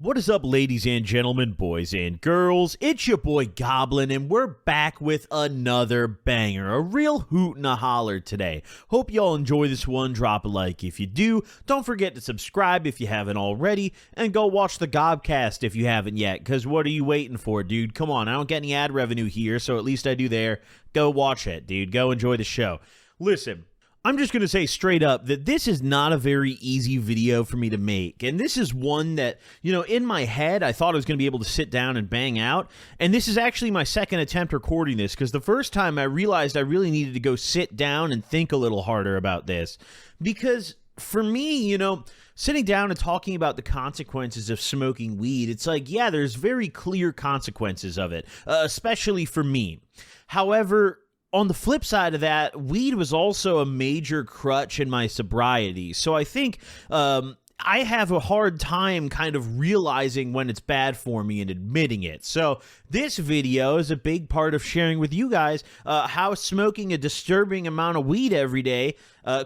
What is up, ladies and gentlemen, boys and girls? It's your boy Goblin, and we're back with another banger, a real hoot and a holler today. Hope y'all enjoy this one. Drop a like if you do. Don't forget to subscribe if you haven't already, and go watch the Gobcast if you haven't yet, because what are you waiting for, dude? Come on, I don't get any ad revenue here, so at least I do there. Go watch it, dude. Go enjoy the show. Listen, I'm just going to say straight up that this is not a very easy video for me to make. And this is one that, in my head, I thought I was going to be able to sit down and bang out. And this is actually my second attempt recording this, because the first time I realized I really needed to go sit down and think a little harder about this. Because for me, sitting down and talking about the consequences of smoking weed, it's like, yeah, there's very clear consequences of it, especially for me. However, on the flip side of that, weed was also a major crutch in my sobriety. So I think I have a hard time kind of realizing when it's bad for me and admitting it. So this video is a big part of sharing with you guys how smoking a disturbing amount of weed every day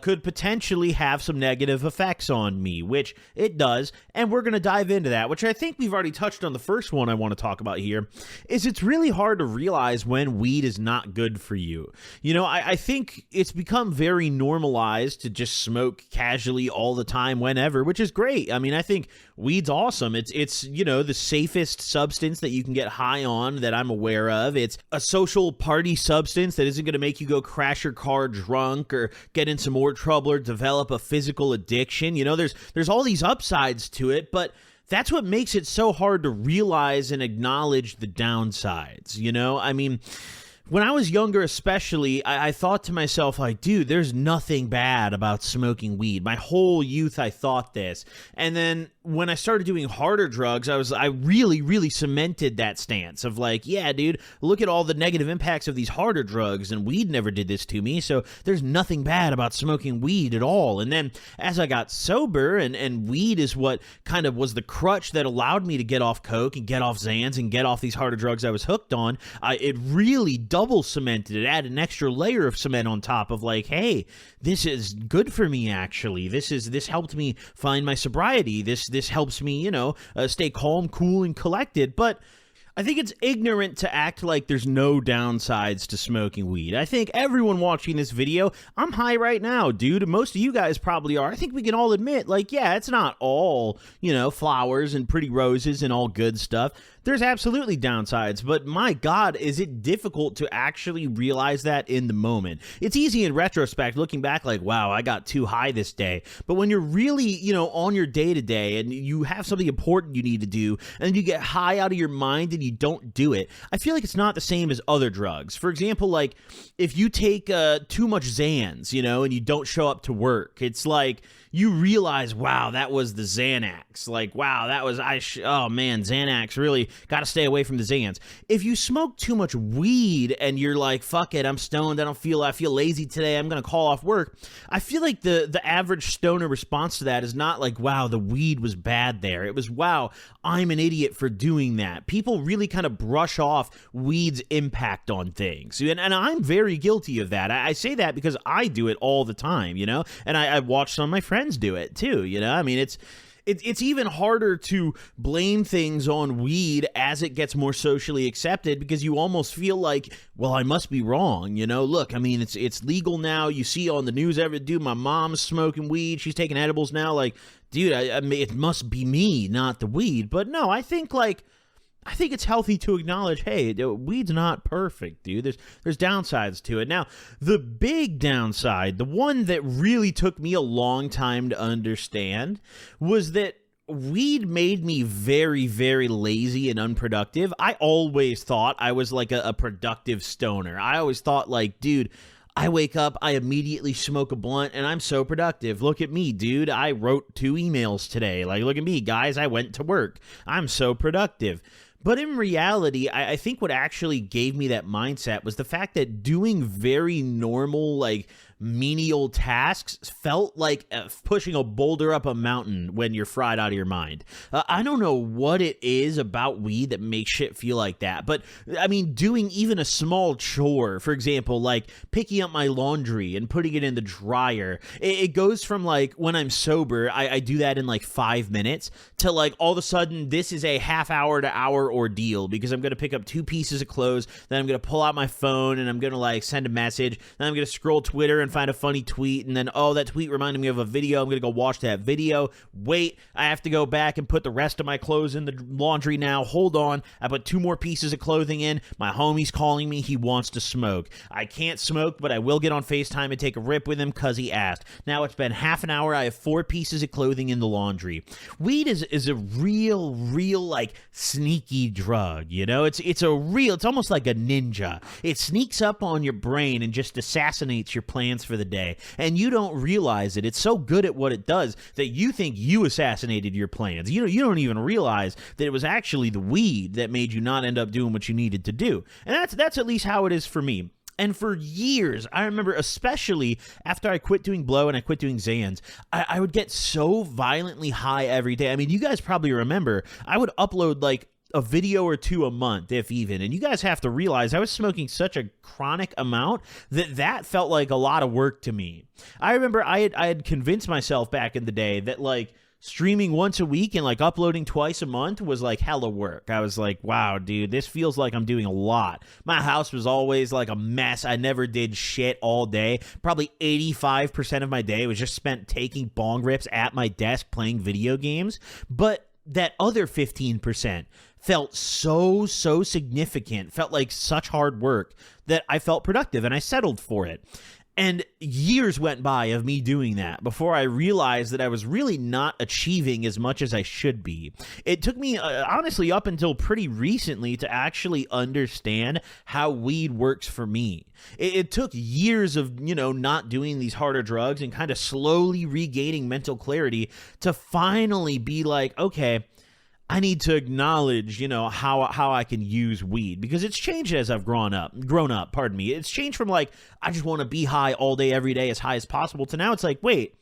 could potentially have some negative effects on me, which it does, and we're going to dive into that, which I think we've already touched on. The first one I want to talk about here is it's really hard to realize when weed is not good for you. I think it's become very normalized to just smoke casually all the time, whenever, which is great. I mean, I think weed's awesome. It's the safest substance that you can get high on that I'm aware of. It's a social party substance that isn't going to make you go crash your car drunk or get in some more trouble or develop a physical addiction. There's all these upsides to it, but that's what makes it so hard to realize and acknowledge the downsides. I mean, when I was younger especially, I thought to myself, like, dude, there's nothing bad about smoking weed. My whole youth I thought this. And then when I started doing harder drugs, I really, really cemented that stance of like, yeah, dude, look at all the negative impacts of these harder drugs, and weed never did this to me, so there's nothing bad about smoking weed at all. And then as I got sober, and weed is what kind of was the crutch that allowed me to get off coke and get off Xans and get off these harder drugs I was hooked on, it really double cemented it, added an extra layer of cement on top of like, hey, this is good for me, actually. This helped me find my sobriety. This helps me, stay calm, cool, and collected. But I think it's ignorant to act like there's no downsides to smoking weed. I think everyone watching this video, I'm high right now, dude. Most of you guys probably are. I think we can all admit, like, yeah, it's not all, flowers and pretty roses and all good stuff. There's absolutely downsides, but my God, is it difficult to actually realize that in the moment. It's easy in retrospect, looking back like, wow, I got too high this day. But when you're really, on your day-to-day and you have something important you need to do, and you get high out of your mind and you don't do it, I feel like it's not the same as other drugs. For example, like, if you take too much Xans, and you don't show up to work, it's like you realize, wow, that was the Xanax. Like, wow, that was, oh man, Xanax, really got to stay away from the Xans. If you smoke too much weed and you're like, fuck it, I'm stoned, I feel lazy today, I'm going to call off work, I feel like the average stoner response to that is not like, wow, the weed was bad there. It was, wow, I'm an idiot for doing that. People really kind of brush off weed's impact on things. And I'm very guilty of that. I say that because I do it all the time, and I watch some of my friends do it too, I mean, it's even harder to blame things on weed as it gets more socially accepted, because you almost feel like, well, I must be wrong. Look, I mean, it's legal now. You see on the news every dude, my mom's smoking weed. She's taking edibles now. Like, dude, I mean, it must be me, not the weed. But no, I think it's healthy to acknowledge, hey, weed's not perfect, dude. There's downsides to it. Now, the big downside, the one that really took me a long time to understand, was that weed made me very, very lazy and unproductive. I always thought I was like a productive stoner. I always thought, like, dude, I wake up, I immediately smoke a blunt, and I'm so productive. Look at me, dude. I wrote 2 emails today. Like, look at me, guys. I went to work. I'm so productive. But in reality, I think what actually gave me that mindset was the fact that doing very normal, like, menial tasks felt like pushing a boulder up a mountain when you're fried out of your mind. I don't know what it is about weed that makes shit feel like that, but I mean, doing even a small chore, for example, like picking up my laundry and putting it in the dryer, it goes from like when I'm sober, I do that in like 5 minutes, to like all of a sudden this is a half hour to hour ordeal because I'm going to pick up 2 pieces of clothes, then I'm going to pull out my phone and I'm going to like send a message, then I'm going to scroll Twitter and find a funny tweet, and then, oh, that tweet reminded me of a video, I'm going to go watch that video. Wait, I have to go back and put the rest of my clothes in the laundry now. Hold on, I put 2 more pieces of clothing in. My homie's calling me, he wants to smoke. I can't smoke, but I will get on FaceTime and take a rip with him because he asked. Now it's been half an hour, I have 4 pieces of clothing in the laundry. Weed is a real like sneaky drug, you know? It's almost like a ninja. It sneaks up on your brain and just assassinates your plans for the day, and you don't realize it. It's so good at what it does that you think you assassinated your plans. You don't even realize that it was actually the weed that made you not end up doing what you needed to do. And that's at least how it is for me. And for years, I remember, especially after I quit doing blow and I quit doing Xans, I would get so violently high every day. I mean, you guys probably remember, I would upload like a video or 2 a month, if even. And you guys have to realize I was smoking such a chronic amount that felt like a lot of work to me. I remember I had convinced myself back in the day that like streaming once a week and like uploading twice a month was like hella work. I was like, wow, dude, this feels like I'm doing a lot. My house was always like a mess. I never did shit all day. Probably 85% of my day was just spent taking bong rips at my desk playing video games. But that other 15% felt so significant, felt like such hard work that I felt productive and I settled for it. And years went by of me doing that before I realized that I was really not achieving as much as I should be. It took me, honestly, up until pretty recently to actually understand how weed works for me. It took years of, not doing these harder drugs and kind of slowly regaining mental clarity to finally be like, okay, I need to acknowledge, how I can use weed, because it's changed as I've grown up, It's changed from like, I just want to be high all day, every day, as high as possible, to now it's like, wait,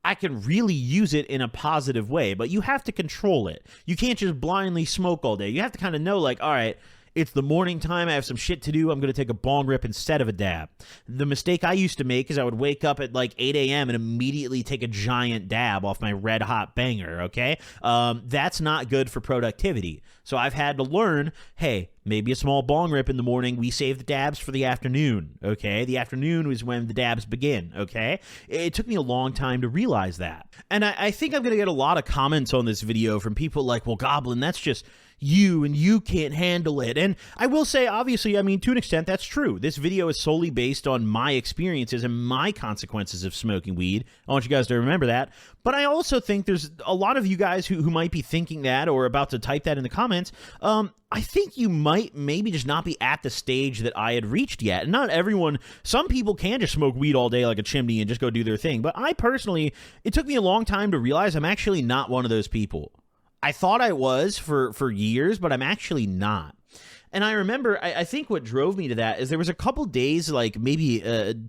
I can really use it in a positive way, but you have to control it. You can't just blindly smoke all day. You have to kind of know like, all right, it's the morning time, I have some shit to do, I'm going to take a bong rip instead of a dab. The mistake I used to make is I would wake up at like 8 a.m. and immediately take a giant dab off my red hot banger, okay? That's not good for productivity. So I've had to learn, hey, maybe a small bong rip in the morning, we save the dabs for the afternoon, okay? The afternoon is when the dabs begin, okay? It took me a long time to realize that. And I think I'm going to get a lot of comments on this video from people like, well, Goblin, that's just you, and you can't handle it. And I will say, obviously, I mean, to an extent, that's true. This video is solely based on my experiences and my consequences of smoking weed. I want you guys to remember that. But I also think there's a lot of you guys who might be thinking that or about to type that in the comments. I think you might maybe just not be at the stage that I had reached yet. And not everyone, some people can just smoke weed all day like a chimney and just go do their thing. But I personally, it took me a long time to realize I'm actually not one of those people. I thought I was for years, but I'm actually not. And I remember, I think what drove me to that is there was a couple days, like maybe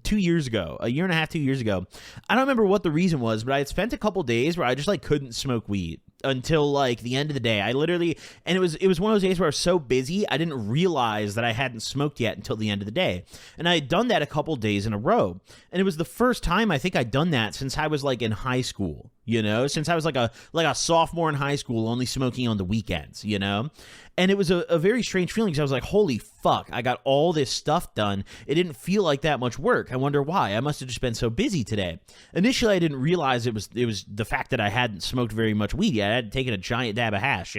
2 years ago, a year and a half, 2 years ago. I don't remember what the reason was, but I had spent a couple days where I just like couldn't smoke weed until like the end of the day. I literally, and it was one of those days where I was so busy, I didn't realize that I hadn't smoked yet until the end of the day. And I had done that a couple days in a row. And it was the first time I think I'd done that since I was like in high school, since I was like a sophomore in high school, only smoking on the weekends, And it was a very strange feeling because I was like, holy fuck, I got all this stuff done. It didn't feel like that much work. I wonder why. I must have just been so busy today. Initially, I didn't realize it was the fact that I hadn't smoked very much weed yet. I had taken a giant dab of hash,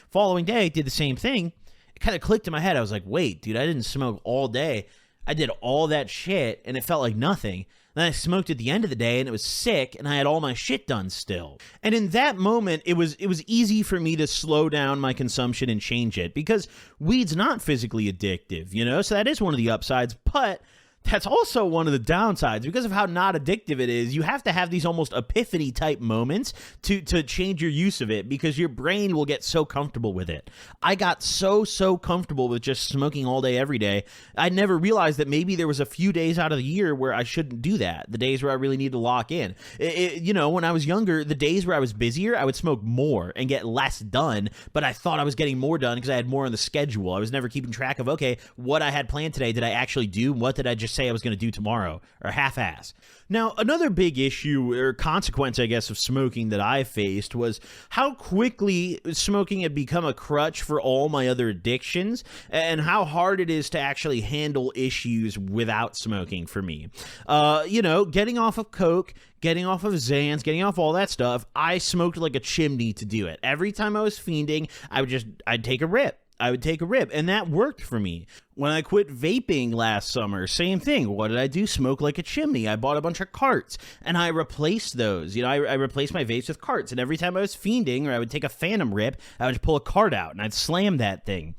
Following day, did the same thing. It kind of clicked in my head. I was like, wait, dude, I didn't smoke all day. I did all that shit, and it felt like nothing. Then I smoked at the end of the day, and it was sick, and I had all my shit done still. And in that moment, it was easy for me to slow down my consumption and change it, because weed's not physically addictive, So that is one of the upsides, but That's also one of the downsides because of how not addictive it is. You have to have these almost epiphany type moments to change your use of it because your brain will get so comfortable with it. I got so comfortable with just smoking all day, every day. I never realized that maybe there was a few days out of the year where I shouldn't do that. The days where I really need to lock in. When I was younger, the days where I was busier, I would smoke more and get less done, but I thought I was getting more done because I had more on the schedule. I was never keeping track of, okay, what I had planned today, did I actually do? What did I just say I was going to do tomorrow, or half-ass? Now, another big issue or consequence, I guess, of smoking that I faced was how quickly smoking had become a crutch for all my other addictions and how hard it is to actually handle issues without smoking for me. Getting off of Coke, getting off of Xans, getting off all that stuff, I smoked like a chimney to do it. Every time I was fiending, I'd take a rip. And that worked for me. When I quit vaping last summer, same thing. What did I do? Smoke like a chimney. I bought a bunch of carts, and I replaced those. I replaced my vapes with carts, and every time I was fiending or I would take a phantom rip, I would pull a cart out, and I'd slam that thing.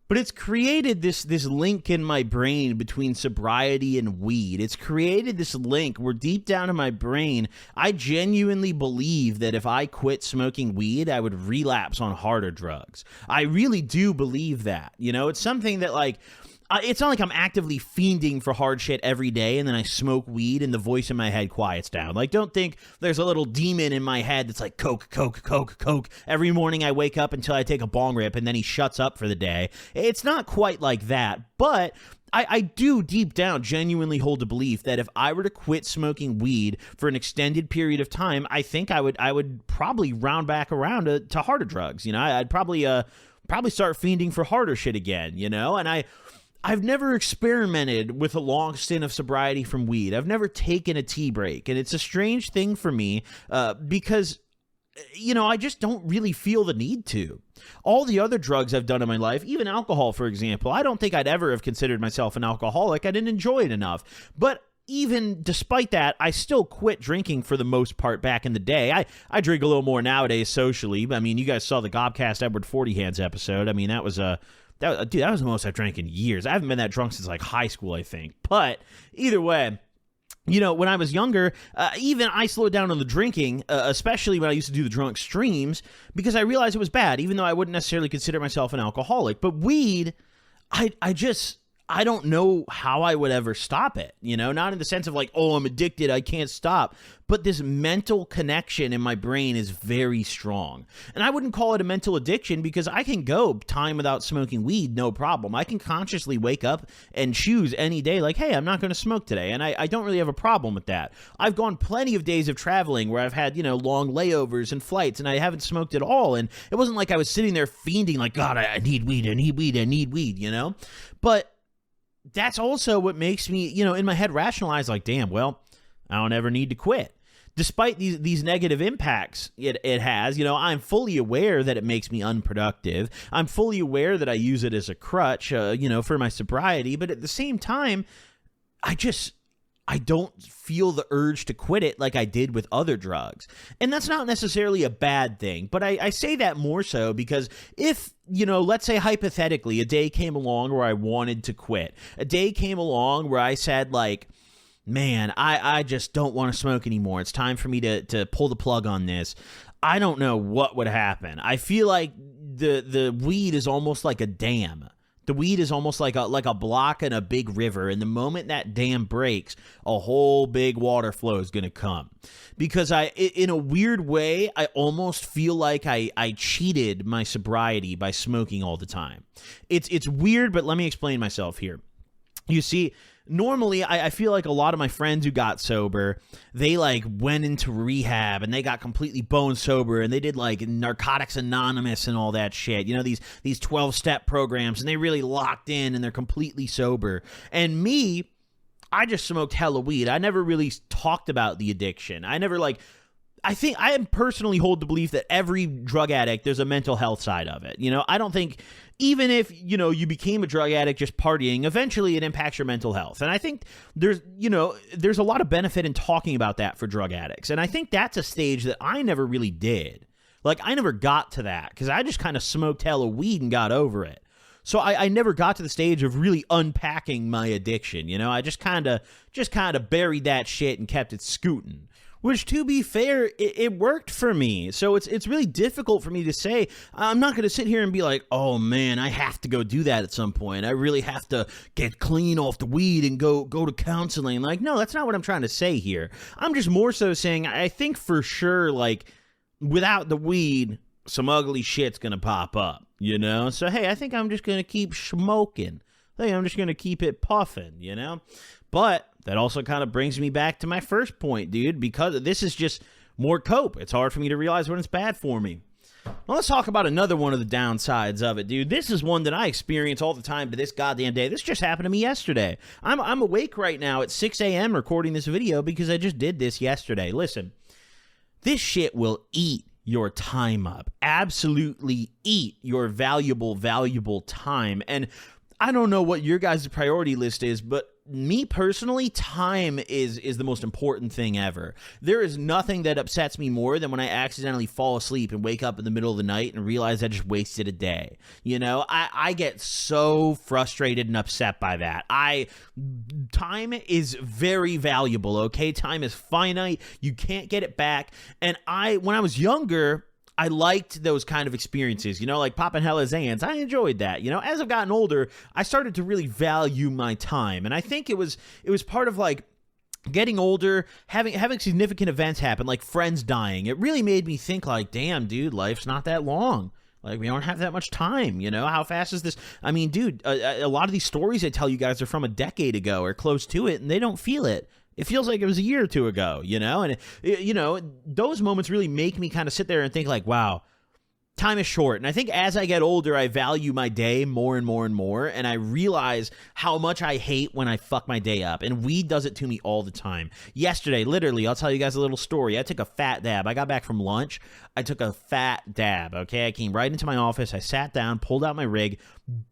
But it's created this link in my brain between sobriety and weed. It's created this link where deep down in my brain, I genuinely believe that if I quit smoking weed, I would relapse on harder drugs. I really do believe that. It's something that it's not like I'm actively fiending for hard shit every day and then I smoke weed and the voice in my head quiets down. Don't think there's a little demon in my head that's like, Coke, Coke, Coke, Coke. Every morning I wake up until I take a bong rip and then he shuts up for the day. It's not quite like that, but I do deep down genuinely hold the belief that if I were to quit smoking weed for an extended period of time, I think I would probably round back around to harder drugs. I'd probably start fiending for harder shit again, and I've never experimented with a long stint of sobriety from weed. I've never taken a tea break, and it's a strange thing for me because, I just don't really feel the need to. All the other drugs I've done in my life, even alcohol, for example, I don't think I'd ever have considered myself an alcoholic. I didn't enjoy it enough. But even despite that, I still quit drinking for the most part back in the day. I drink a little more nowadays socially. I mean, you guys saw the Gobcast Edward 40 Hands episode. I mean, that was that was the most I've drank in years. I haven't been that drunk since high school, I think. But either way, when I was younger, even I slowed down on the drinking, especially when I used to do the drunk streams, because I realized it was bad, even though I wouldn't necessarily consider myself an alcoholic. But weed, I don't know how I would ever stop it, not in the sense of I'm addicted, I can't stop, but this mental connection in my brain is very strong. And I wouldn't call it a mental addiction because I can go time without smoking weed, no problem. I can consciously wake up and choose any day hey, I'm not going to smoke today. And I don't really have a problem with that. I've gone plenty of days of traveling where I've had, long layovers and flights and I haven't smoked at all. And it wasn't like I was sitting there fiending God, I need weed, I need weed, I need weed, But that's also what makes me, in my head rationalize damn, well, I don't ever need to quit. Despite these negative impacts it has, I'm fully aware that it makes me unproductive. I'm fully aware that I use it as a crutch, for my sobriety. But at the same time, I don't feel the urge to quit it like I did with other drugs. And that's not necessarily a bad thing, but I say that more so because if, let's say hypothetically, a day came along where I wanted to quit. A day came along where I said man, I just don't want to smoke anymore. It's time for me to pull the plug on this. I don't know what would happen. I feel like the weed is almost like a dam. The weed is almost like a block in a big river, and the moment that dam breaks, a whole big water flow is going to come. Because in a weird way, I almost feel like I cheated my sobriety by smoking all the time. It's weird, but let me explain myself here. You see, normally, I feel like a lot of my friends who got sober, they went into rehab and they got completely bone sober and they did Narcotics Anonymous and all that shit. These 12-step programs, and they really locked in and they're completely sober. And me, I just smoked hella weed. I never really talked about the addiction. I never I think I personally hold the belief that every drug addict, there's a mental health side of it. I don't think even if, you became a drug addict just partying, eventually it impacts your mental health. And I think there's a lot of benefit in talking about that for drug addicts. And I think that's a stage that I never really did. I never got to that because I just kind of smoked hella weed and got over it. So I never got to the stage of really unpacking my addiction. I just kind of buried that shit and kept it scooting. Which, to be fair, it worked for me. So it's really difficult for me to say. I'm not going to sit here and be like, oh man, I have to go do that at some point. I really have to get clean off the weed and go to counseling. Like, no, that's not what I'm trying to say here. I'm just more so saying I think for sure, like, without the weed, some ugly shit's going to pop up, So, hey, I think I'm just going to keep smoking. I think I'm just going to keep it puffing, But that also kind of brings me back to my first point, dude, because this is just more cope. It's hard for me to realize when it's bad for me. Now, let's talk about another one of the downsides of it, dude. This is one that I experience all the time to this goddamn day. This just happened to me yesterday. I'm awake right now at 6 a.m. recording this video because I just did this yesterday. Listen, this shit will eat your time up. Absolutely eat your valuable time. And I don't know what your guys' priority list is, but me personally, time is the most important thing ever. There is nothing that upsets me more than when I accidentally fall asleep and wake up in the middle of the night and realize I just wasted a day. I get so frustrated and upset by that. Time is very valuable, okay? Time is finite. You can't get it back. And when I was younger, I liked those kind of experiences, like popping hella Zans. I enjoyed that. As I've gotten older, I started to really value my time. And I think it was part of like getting older, having significant events happen, like friends dying. It really made me think like, damn, dude, life's not that long. Like, we don't have that much time, How fast is this? I mean, dude, a lot of these stories I tell you guys are from a decade ago or close to it, and they don't feel it. It feels like it was a year or two ago, And, those moments really make me kind of sit there and think like, wow, time is short. And I think as I get older, I value my day more and more and more. And I realize how much I hate when I fuck my day up. And weed does it to me all the time. Yesterday, literally, I'll tell you guys a little story. I took a fat dab. I got back from lunch. I took a fat dab, okay? I came right into my office. I sat down, pulled out my rig.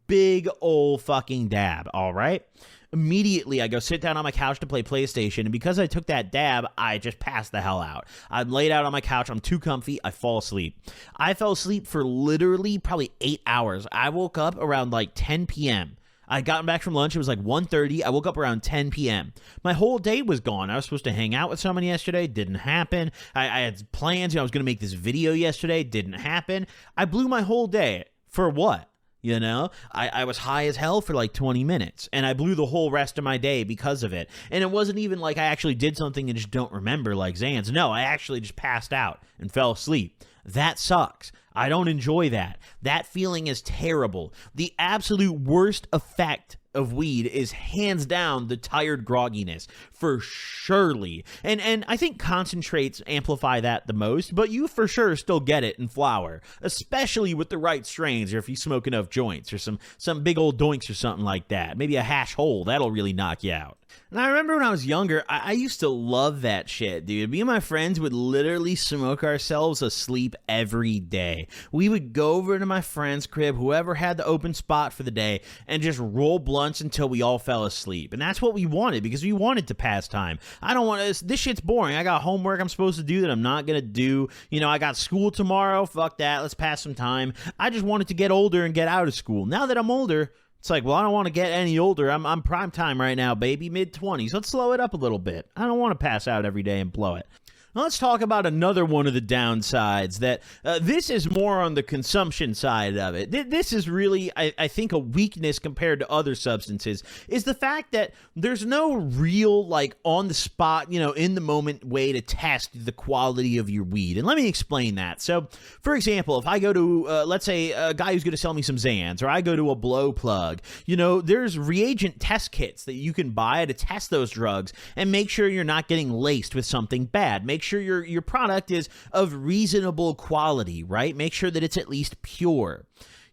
Big old fucking dab, all right? Immediately, I go sit down on my couch to play PlayStation, and because I took that dab, I just passed the hell out. I'm laid out on my couch. I'm too comfy. I fall asleep. I fell asleep for literally probably 8 hours. I woke up around like 10 p.m. I'd gotten back from lunch. It was like 1:30. I woke up around 10 p.m. My whole day was gone. I was supposed to hang out with someone yesterday. Didn't happen. I had plans. I was going to make this video yesterday. Didn't happen. I blew my whole day. For what? I was high as hell for like 20 minutes, and I blew the whole rest of my day because of it. And it wasn't even like I actually did something and just don't remember like Zans. No, I actually just passed out and fell asleep. That sucks. I don't enjoy that. That feeling is terrible. The absolute worst effect of weed is hands down the tired grogginess, for surely. And I think concentrates amplify that the most, but you for sure still get it in flower, especially with the right strains, or if you smoke enough joints or some big old doinks or something like that. Maybe a hash hole, that'll really knock you out. And I remember when I was younger, I used to love that shit, dude. Me and my friends would literally smoke ourselves asleep every day. We would go over to my friend's crib, whoever had the open spot for the day, and just roll blunts until we all fell asleep. And that's what we wanted, because we wanted to pass time. I don't want this shit's boring. I got homework I'm supposed to do that I'm not going to do. I got school tomorrow. Fuck that. Let's pass some time. I just wanted to get older and get out of school. Now that I'm older, it's like, well, I don't want to get any older. I'm prime time right now, baby, mid-20s. Let's slow it up a little bit. I don't want to pass out every day and blow it. Now let's talk about another one of the downsides that this is more on the consumption side of it. This is really, I think, a weakness compared to other substances, is the fact that there's no real, like, on the spot, in the moment way to test the quality of your weed. And let me explain that. So, for example, if I go to, let's say, a guy who's going to sell me some Zans, or I go to a blow plug, there's reagent test kits that you can buy to test those drugs and make sure you're not getting laced with something bad. Make sure your product is of reasonable quality, right? Make sure that it's at least pure.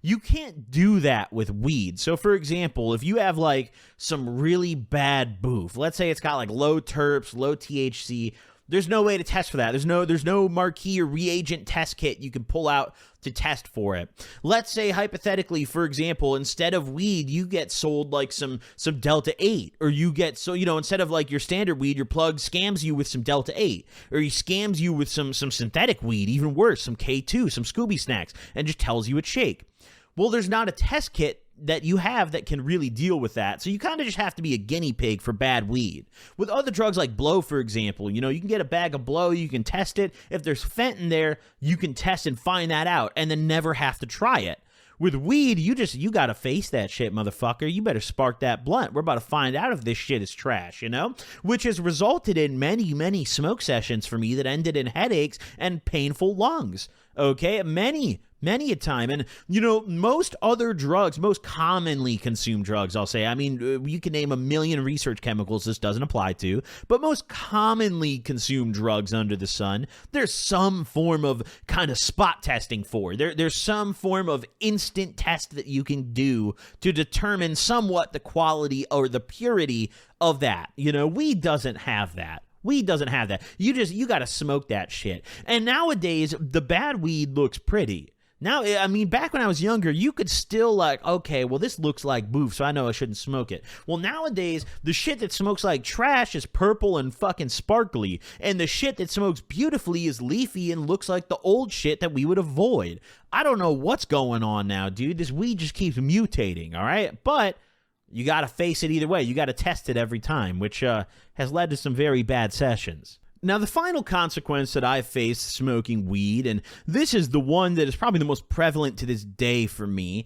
You can't do that with weed. So, for example, if you have like some really bad boof, let's say it's got like low terps, low THC, there's no way to test for that. There's no marquee or reagent test kit you can pull out to test for it. Let's say, hypothetically, for example, instead of weed, you get sold like some Delta 8, or you get, instead of like your standard weed, your plug scams you with some Delta 8, or he scams you with some synthetic weed, even worse, some K2, some Scooby Snacks, and just tells you it's shake. Well, there's not a test kit that you have that can really deal with that. So you kind of just have to be a guinea pig for bad weed. With other drugs like blow, for example, you can get a bag of blow, you can test it. If there's fent in there, you can test and find that out and then never have to try it. With weed, you got to face that shit, motherfucker. You better spark that blunt. We're about to find out if this shit is trash, Which has resulted in many, many smoke sessions for me that ended in headaches and painful lungs. Okay? Many a time. And, most other drugs, most commonly consumed drugs, I'll say, I mean, you can name a million research chemicals this doesn't apply to, but most commonly consumed drugs under the sun, there's some form of kind of spot testing for. There's some form of instant test that you can do to determine somewhat the quality or the purity of that. Weed doesn't have that. Weed doesn't have that. You got to smoke that shit. And nowadays, the bad weed looks pretty. Now, I mean, back when I was younger, you could still okay, well, this looks like boof, so I know I shouldn't smoke it. Well, nowadays, the shit that smokes like trash is purple and fucking sparkly, and the shit that smokes beautifully is leafy and looks like the old shit that we would avoid. I don't know what's going on now, dude. This weed just keeps mutating, all right? But you got to face it either way. You got to test it every time, which has led to some very bad sessions. Now, the final consequence that I've faced smoking weed, and this is the one that is probably the most prevalent to this day for me,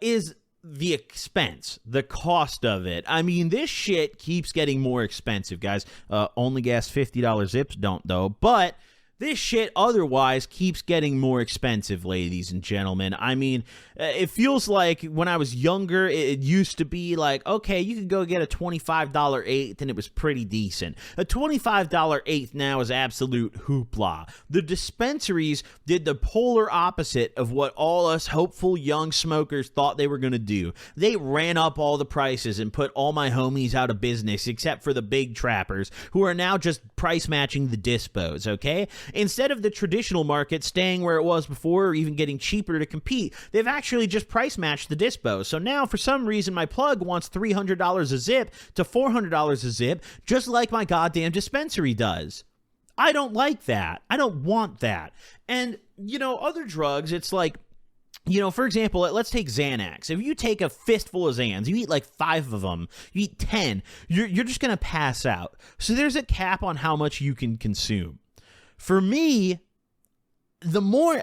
is the expense, the cost of it. I mean, this shit keeps getting more expensive, guys. Only gas $50 zips don't, though, but this shit otherwise keeps getting more expensive, ladies and gentlemen. I mean, it feels like when I was younger, it used to be like, okay, you could go get a $25 eighth and it was pretty decent. A $25 eighth now is absolute hoopla. The dispensaries did the polar opposite of what all us hopeful young smokers thought they were going to do. They ran up all the prices and put all my homies out of business except for the big trappers who are now just price matching the dispos, okay? Instead of the traditional market staying where it was before or even getting cheaper to compete, they've actually just price matched the dispos. So now, for some reason, my plug wants $300 a zip to $400 a zip, just like my goddamn dispensary does. I don't like that. I don't want that. And, other drugs, it's like, for example, let's take Xanax. If you take a fistful of Xans, you eat like 5 of them, you eat 10, you're just going to pass out. So there's a cap on how much you can consume. For me, the more,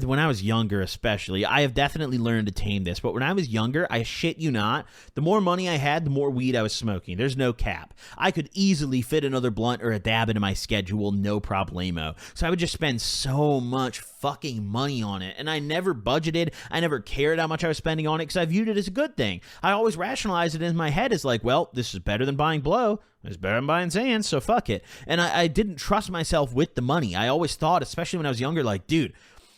when I was younger especially, I have definitely learned to tame this, but when I was younger, I shit you not, the more money I had, the more weed I was smoking. There's no cap. I could easily fit another blunt or a dab into my schedule, no problemo. So I would just spend so much fucking money on it, and I never budgeted. I never cared how much I was spending on it because I viewed it as a good thing. I always rationalized it in my head as like, well, this is better than buying blow. It's better than buying Xans, so fuck it. And I didn't trust myself with the money. I always thought, especially when I was younger, like, dude,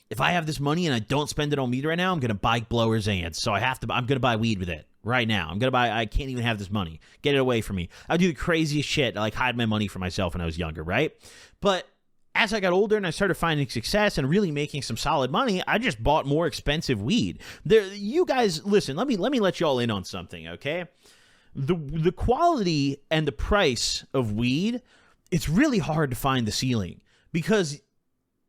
if I have this money and I don't spend it on weed right now, I'm going to buy blow or Xans. So I'm going to buy weed with it right now. I can't even have this money. Get it away from me. I would do the craziest shit, like hide my money from myself when I was younger, right? But as I got older and I started finding success and really making some solid money, I just bought more expensive weed. You guys, listen, let me let you all in on something, okay? The quality and the price of weed, it's really hard to find the ceiling because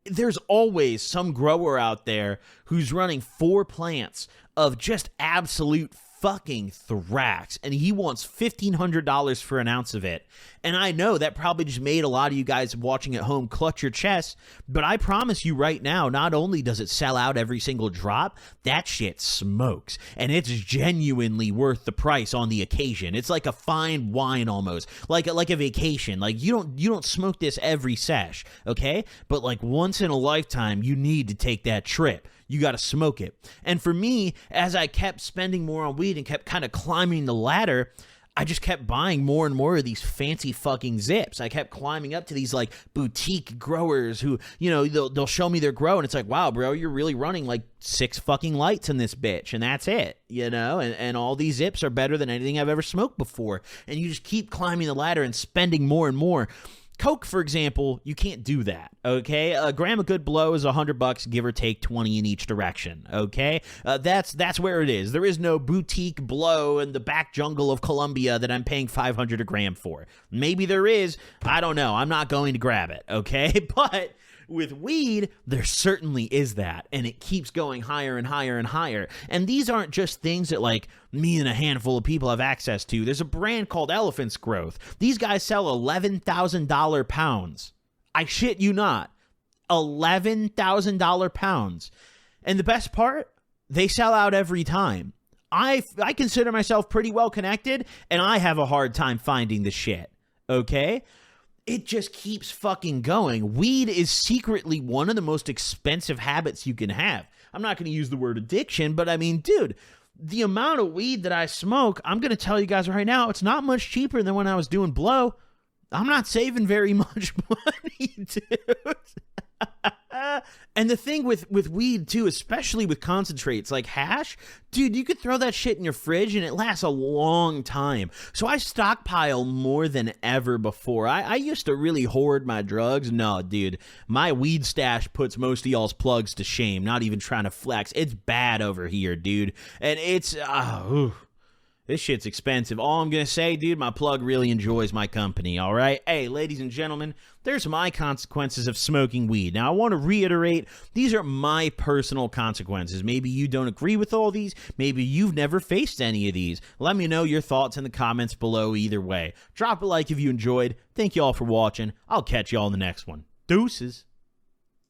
there's always some grower out there who's running 4 plants of just absolute fucking thrax, and he wants $1,500 for an ounce of it. And I know that probably just made a lot of you guys watching at home clutch your chest, but I promise you right now, not only does it sell out every single drop, that shit smokes, and it's genuinely worth the price on the occasion. It's like a fine wine almost, like a vacation. Like you don't smoke this every sesh, okay? But like once in a lifetime, you need to take that trip. You got to smoke it. And for me, as I kept spending more on weed and kept kind of climbing the ladder, I just kept buying more and more of these fancy fucking zips. I kept climbing up to these like boutique growers who, they'll show me their grow and it's like, wow, bro, you're really running like 6 fucking lights in this bitch and that's it, and all these zips are better than anything I've ever smoked before. And you just keep climbing the ladder and spending more and more. Coke, for example, you can't do that, okay? A gram of good blow is $100, give or take 20 in each direction, okay? That's where it is. There is no boutique blow in the back jungle of Colombia that I'm paying $500 a gram for. Maybe there is. I don't know. I'm not going to grab it, okay? But With weed, there certainly is that, and it keeps going higher and higher and higher. And these aren't just things that, like, me and a handful of people have access to. There's a brand called Elephant's Growth. These guys sell $11,000 pounds. I shit you not. $11,000 pounds. And the best part, they sell out every time. I consider myself pretty well connected, and I have a hard time finding the shit, okay? It just keeps fucking going. Weed is secretly one of the most expensive habits you can have. I'm not going to use the word addiction, but I mean, dude, the amount of weed that I smoke, I'm going to tell you guys right now, it's not much cheaper than when I was doing blow. I'm not saving very much money, dude. And the thing with weed, too, especially with concentrates like hash, dude, you could throw that shit in your fridge and it lasts a long time. So I stockpile more than ever before. I used to really hoard my drugs. No, dude, my weed stash puts most of y'all's plugs to shame. Not even trying to flex. It's bad over here, dude. And it's... this shit's expensive. All I'm going to say, dude, my plug really enjoys my company, all right? Hey, ladies and gentlemen, there's my consequences of smoking weed. Now, I want to reiterate, these are my personal consequences. Maybe you don't agree with all these. Maybe you've never faced any of these. Let me know your thoughts in the comments below either way. Drop a like if you enjoyed. Thank you all for watching. I'll catch you all in the next one. Deuces.